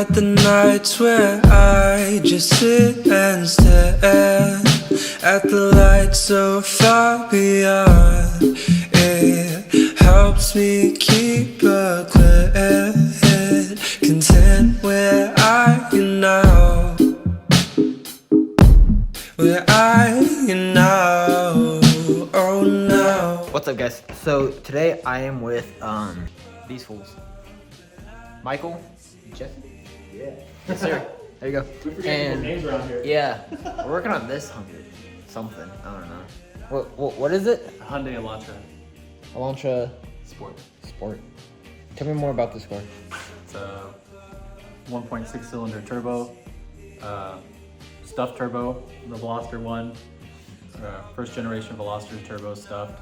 at the nights where I just sit and stare at the light so far beyond. It helps me keep a clear head, content where I am now. Where I am now. Oh no. What's up, guys? So today I am with these fools. Michael, Jesse. Yeah. Yes, sir. There you go. And names around here. Yeah, we're working on this something. I don't know. What is it? Hyundai Elantra. Elantra Sport. Sport. Tell me more about this car. It's a 1.6 cylinder turbo, stuffed turbo, the Veloster one. First generation Veloster turbo stuffed.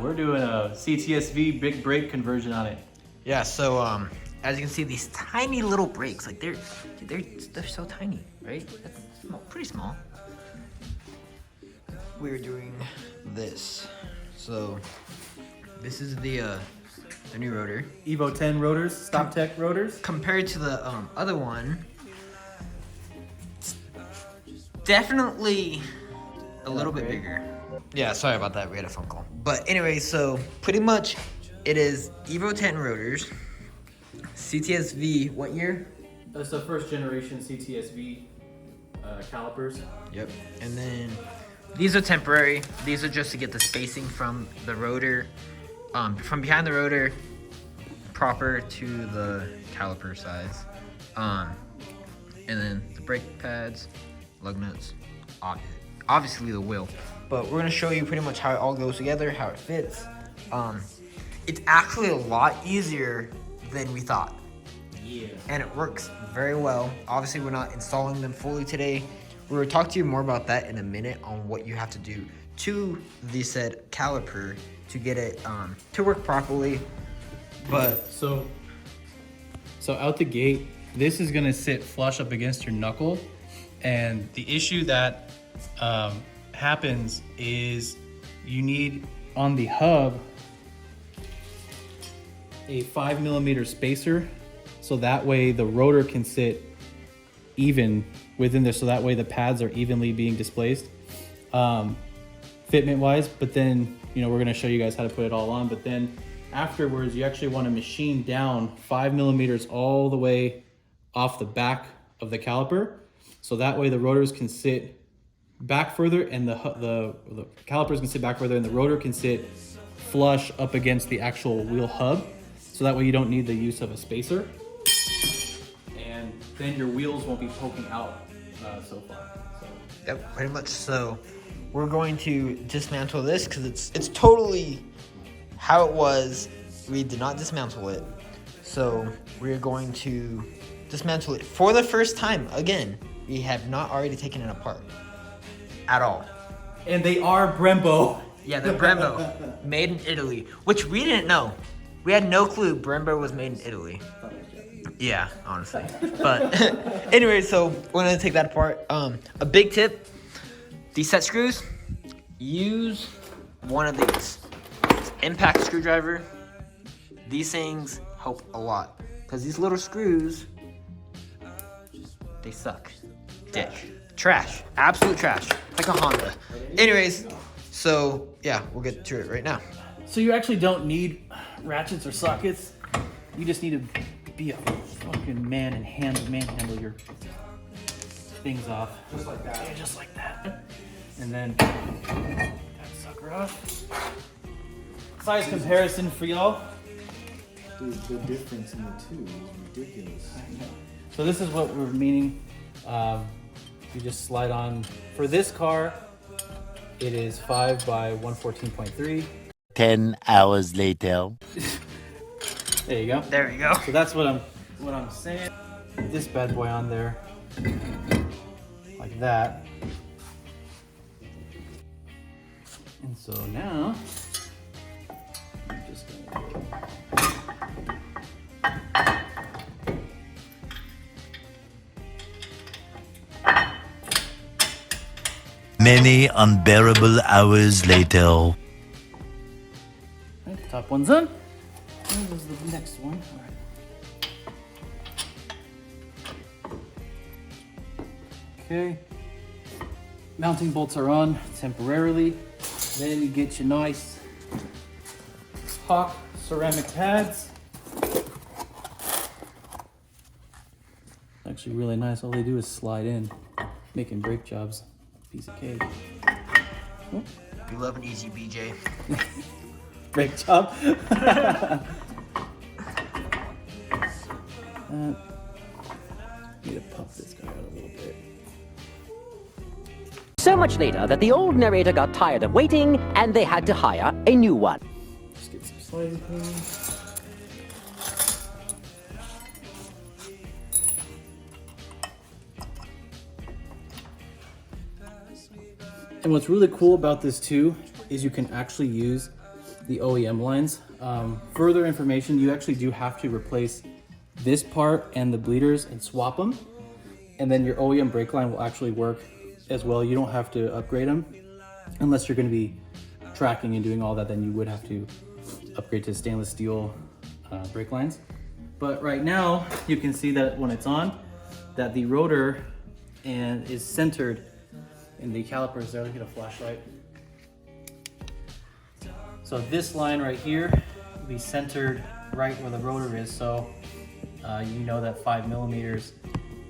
We're doing a CTSV big brake conversion on it. Yeah. So as you can see, these tiny little brakes, like they're so tiny, right? That's small, pretty small. We're doing this. So this is the new rotor. Evo 10 rotors, Stop Tech rotors. Compared to the other one, it's definitely a little bit bigger. Yeah, sorry about that. We had a phone call. But anyway, so pretty much it is Evo 10 rotors, CTSV, what year? That's the first generation CTSV calipers. Yep. And then these are temporary. These are just to get the spacing from the rotor, from behind the rotor, proper to the caliper size. And then the brake pads, lug nuts, obviously the wheel. But we're gonna show you pretty much how it all goes together, how it fits. It's actually a lot easier than we thought. Yeah. And it works very well. Obviously, we're not installing them fully today. We will talk to you more about that in a minute on what you have to do to the said caliper to get it to work properly. But so out the gate, this is gonna sit flush up against your knuckle, and the issue that happens is you need on the hub a 5mm spacer, so that way the rotor can sit even within there, so that way the pads are evenly being displaced fitment wise. But then, you know, we're going to show you guys how to put it all on, but then afterwards you actually want to machine down 5mm all the way off the back of the caliper, so that way the rotors can sit back further and the calipers can sit back further and the rotor can sit flush up against the actual wheel hub, so that way you don't need the use of a spacer, and then your wheels won't be poking out so far. So. Yep, pretty much. So we're going to dismantle this because it's totally how it was. We did not dismantle it, so we're going to dismantle it for the first time. Again, we have not already taken it apart at all. And they are Brembo. Yeah, they're Brembo, made in Italy, which we didn't know. We had no clue Brembo was made in Italy. Yeah, honestly. But anyway, so we're gonna take that apart. A big tip: these set screws, use one of these. Impact screwdriver. These things help a lot because these little screws, they suck. Dick. Trash. Absolute trash. Like a Honda. Anyways, so yeah, we'll get to it right now. So you actually don't need ratchets or sockets. You just need to be a fucking man and manhandle your things off. Just like that. Yeah, just like that. And then that sucker off. Size comparison for y'all. Dude, the difference in the two is ridiculous. I know. So this is what we're meaning. You just slide on. For this car, it is 5 by 114.3. 10 hours later. There you go. There you go. So that's what I'm saying. This bad boy on there, like that. And so now, I'm just gonna. Many unbearable hours later. Right, top one's on. Where's the next one? All right. Okay. Mounting bolts are on temporarily. Then you get your nice Hawk ceramic pads. Actually really nice. All they do is slide in, making brake jobs piece of cake. Oh. You love an easy BJ. Brake job. Need to pump this guy out a little bit. So much later that the old narrator got tired of waiting and they had to hire a new one. Just get some sliding clean. And what's really cool about this too is you can actually use the OEM lines. Further information, you actually do have to replace this part and the bleeders and swap them. And then your OEM brake line will actually work as well. You don't have to upgrade them unless you're going to be tracking and doing all that. Then you would have to upgrade to stainless steel brake lines. But right now you can see that when it's on, that the rotor and is centered in the calipers there. Look at a flashlight. So this line right here will be centered right where the rotor is. So you know that 5 millimeters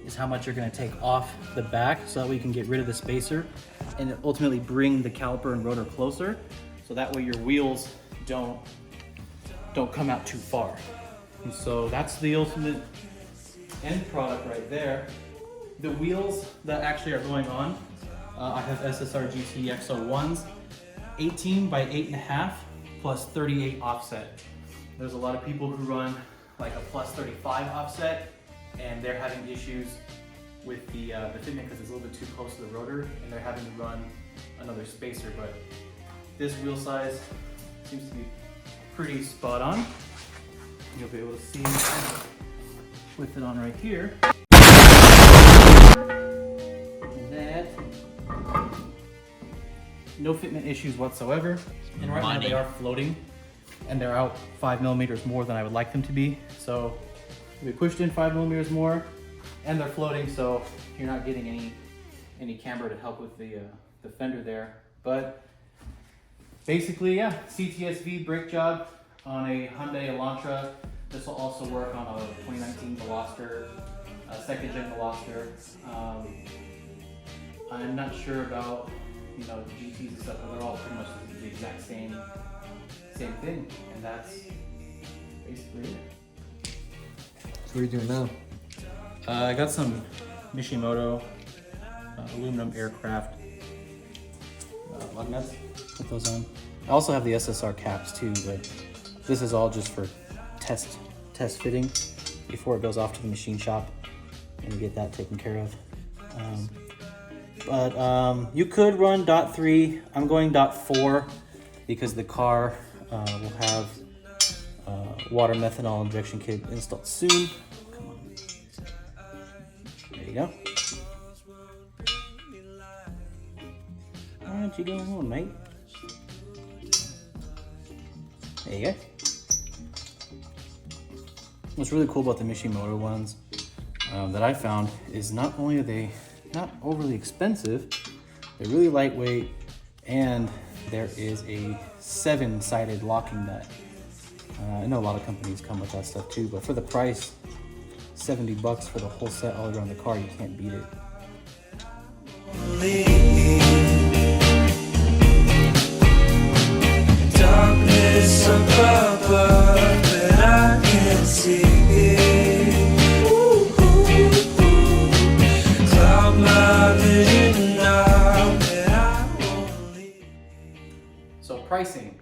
is how much you're going to take off the back, so that way you can get rid of the spacer and ultimately bring the caliper and rotor closer, so that way your wheels don't come out too far. And so that's the ultimate end product right there. The wheels that actually are going on, I have SSR GT X01s, 18 by 8.5 plus 38 offset. There's a lot of people who run like a plus 35 offset, and they're having issues with the fitment because it's a little bit too close to the rotor, and they're having to run another spacer. But this wheel size seems to be pretty spot on. You'll be able to see with it on right here that no fitment issues whatsoever. And right now they are floating, and they're out 5 millimeters more than I would like them to be. So we pushed in 5 millimeters more, and they're floating, so you're not getting any camber to help with the fender there. But basically, yeah, CTSV brake job on a Hyundai Elantra. This will also work on a 2019 Veloster, second gen Veloster. I'm not sure about GTs and stuff, but they're all pretty much the exact same thing, and that's basically it. So what are you doing now? I got some Mishimoto aluminum aircraft lug nuts. Put those on. I also have the SSR caps too, but this is all just for test fitting before it goes off to the machine shop and you get that taken care of. But you could run .3. I'm going .4 because the car will have water methanol injection kit installed soon. Come on. There you go. Why don't you go on, mate? There you go. What's really cool about the Mishimoto ones that I found is not only are they not overly expensive, they're really lightweight, and there is a 7-sided locking nut. I know a lot of companies come with that stuff too, but for the price, $70 for the whole set all around the car, you can't beat it. Darkness above that I can see. Cloud my vision now that I won't leave. So pricing,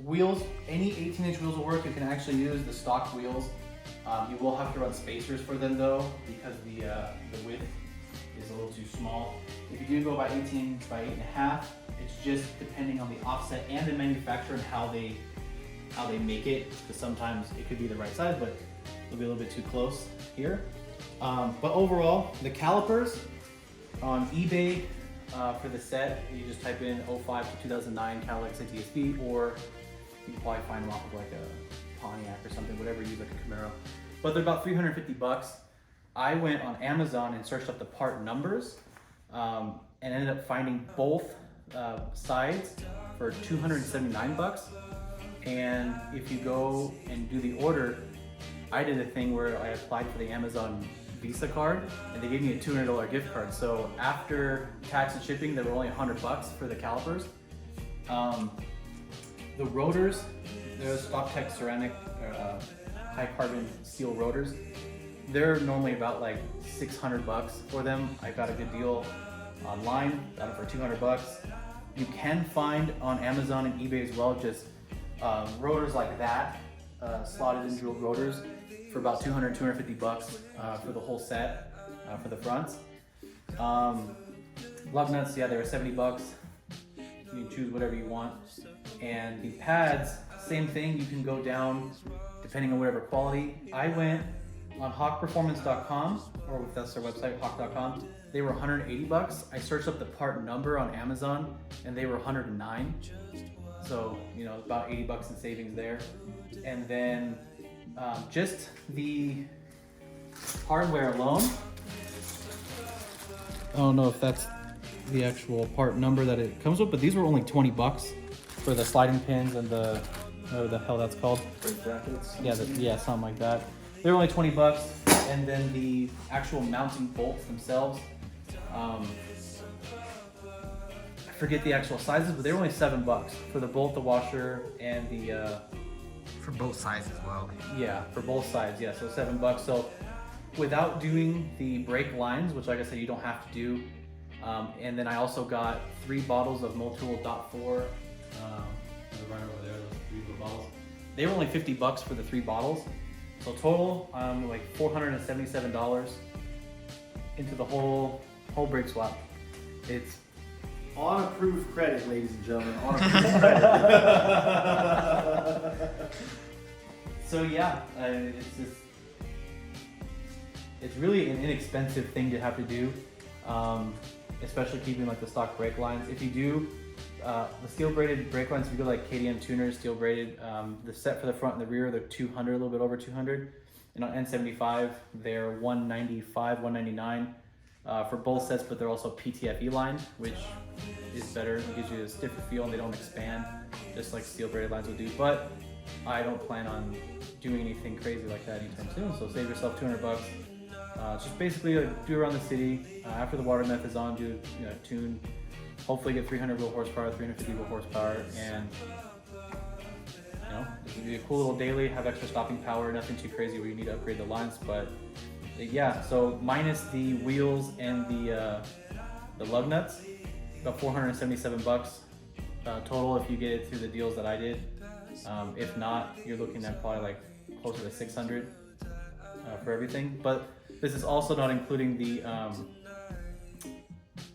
wheels, any 18-inch wheels will work. You can actually use the stock wheels. You will have to run spacers for them though, because the width is a little too small. If you do go by 18 by 8.5, it's just depending on the offset and the manufacturer and how they make it, because sometimes it could be the right size, but it'll be a little bit too close here. But overall, the calipers on eBay for the set, you just type in 05 to 2009 Cadillac CTSV, or you can probably find them off of like a Pontiac or something, whatever you use, like a Camaro. But they're about $350. I went on Amazon and searched up the part numbers and ended up finding both sides for $279. And if you go and do the order, I did a thing where I applied for the Amazon Visa card and they gave me a $200 gift card. So after tax and shipping, they were only $100 for the calipers. The rotors, they're StockTech ceramic, high carbon steel rotors. They're normally about like $600 for them. I got a good deal online, got it for $200. You can find on Amazon and eBay as well, just rotors like that, slotted in drilled rotors for about $200, $250 for the whole set for the fronts. Lug nuts, yeah, they were $70. You can choose whatever you want. And the pads, same thing, you can go down depending on whatever quality. I went on hawkperformance.com, or if that's their website, hawk.com. They were $180. I searched up the part number on Amazon and they were $109. So, you know, about $80 in savings there. And then just the hardware alone, I don't know if that's the actual part number that it comes with, but these were only $20 for the sliding pins and the, whatever the hell that's called. Brackets. Yeah, yeah, something like that. They were only $20, and then the actual mounting bolts themselves, I forget the actual sizes, but they were only $7 for the bolt, the washer, and the For both sides as well. yeah, for both sides, yeah, so $7. So without doing the brake lines, which like I said, you don't have to do, and then I also got 3 bottles of Motul .4. Right over there, those 3 little bottles. They were only $50 for the 3 bottles. So total, like $477 into the whole brake swap. It's On approved credit, ladies and gentlemen. On approved credit. so yeah, it's really an inexpensive thing to have to do, especially keeping like the stock brake lines. If you do the steel braided brake lines, if you go like KDM tuners, steel braided, the set for the front and the rear, they're 200, a little bit over 200. And on N75, they're 195, 199 for both sets, but they're also PTFE line, which is better. It gives you a stiffer feel and they don't expand, just like steel braided lines would do. But I don't plan on doing anything crazy like that anytime soon, so save yourself $200. Just basically do around the city. After the water meth is on, do tune. Hopefully get 300 wheel horsepower, 350 wheel horsepower, and it would be a cool little daily, have extra stopping power, nothing too crazy where you need to upgrade the lines, but yeah, so minus the wheels and the lug nuts, about $477 total if you get it through the deals that I did. If not, you're looking at probably like closer to 600 for everything, but this is also not including the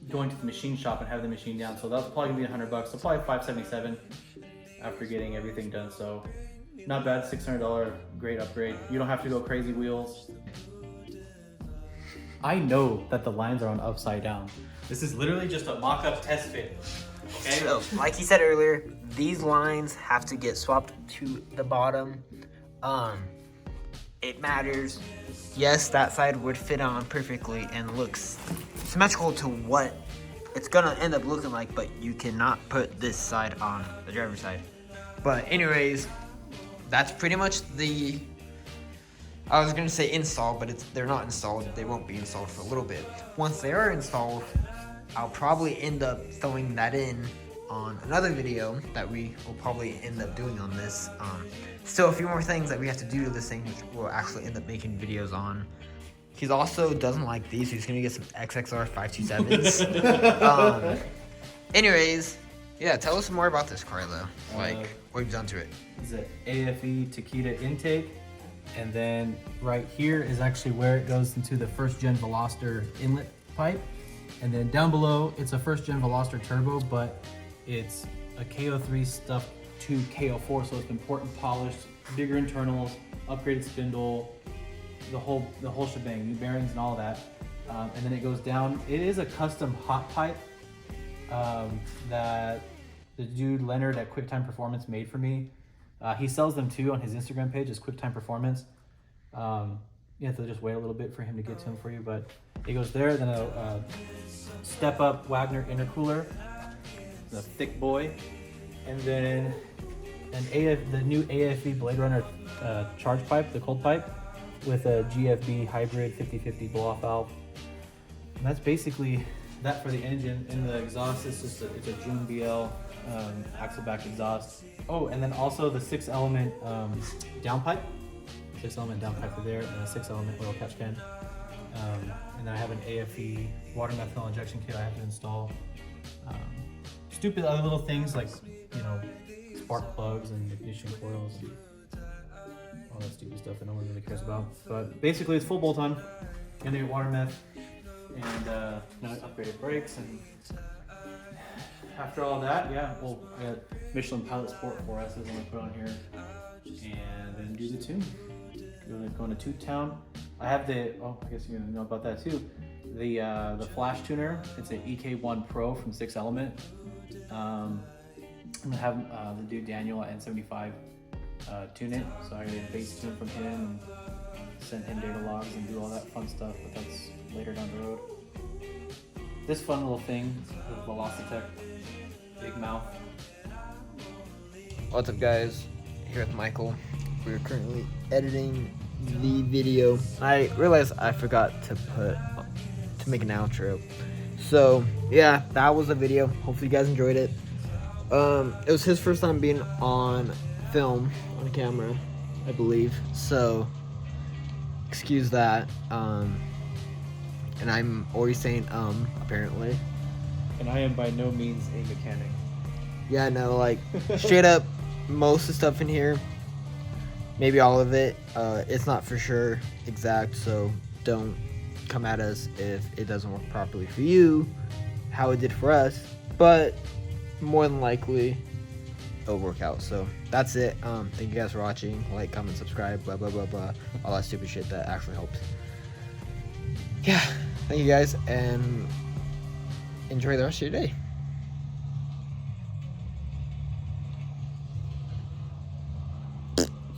going to the machine shop and have the machine down, so that's probably gonna be $100, so probably $577 after getting everything done. So not bad, $600 great upgrade. You don't have to go crazy wheels. I know that the lines are on upside down. This is literally just a mock-up test fit. Okay. So, like he said earlier, these lines have to get swapped to the bottom. It matters. Yes, that side would fit on perfectly and looks symmetrical to what it's gonna end up looking like, but you cannot put this side on the driver's side. But anyways, that's pretty much the, I was gonna say install, but they're not installed. They won't be installed for a little bit. Once they are installed, I'll probably end up throwing that in on another video that we will probably end up doing on this. Still a few more things that we have to do to this thing, which we'll actually end up making videos on. He's also doesn't like these, so he's gonna get some XXR 527s. Anyways, yeah, tell us more about this car though, like what you've done to it. It's an AFE Takeda intake, and then right here is actually where it goes into the first gen Veloster inlet pipe, and then down below it's a first gen Veloster turbo, but it's a KO3 stuffed to KO4, so it's been port and polished, bigger internals, upgraded spindle, the whole shebang, new bearings and all that. And then it goes down. It is a custom hot pipe that the dude Leonard at QuickTime Performance made for me. He sells them too on his Instagram page as QuickTime Performance. you have to just wait a little bit for him to get to him for you, but it goes there. Then a step up Wagner intercooler, the thick boy, and then the new AFV Blade Runner charge pipe, the cold pipe, with a GFB hybrid 50/50 blow off valve. And that's basically that for the engine. In the exhaust, it's a June BL axle back exhaust. Oh, and then also the 6-element downpipe. 6-element downpipe for there, and a 6-element oil catch can. And then I have an AFE water methanol injection kit I have to install. Stupid other little things like, you know, spark plugs and ignition coils, and all that stupid stuff that no one really cares about. But basically, it's full bolt-on, and water meth, and now upgraded brakes. And after all that, yeah, well, I got Michelin Pilot Sport 4S's I'm gonna put on here, and then do the tune. Going to Toot Town. I have the, oh, I guess you know about that too. The flash tuner. It's an EK1 Pro from 6-element. I'm gonna have the dude Daniel at N75 tune it. So I got a base tune from him and send him data logs and do all that fun stuff. But that's later down the road. This fun little thing with Velocitech, big mouth. What's up, guys? Here with Michael. We're currently editing the video. I realized I forgot to make an outro. So yeah, that was the video. Hopefully you guys enjoyed it. It was his first time being on film, on camera, I believe. So excuse that. And I'm already saying apparently. And I am by no means a mechanic. Yeah, no, like straight up, most of the stuff in here, maybe all of it, it's not for sure exact, so don't come at us if it doesn't work properly for you, how it did for us, but more than likely it'll work out. So that's it. Thank you guys for watching. Like, comment, subscribe, blah blah blah blah, all that stupid shit that actually helps. Yeah, thank you guys, and enjoy the rest of your day.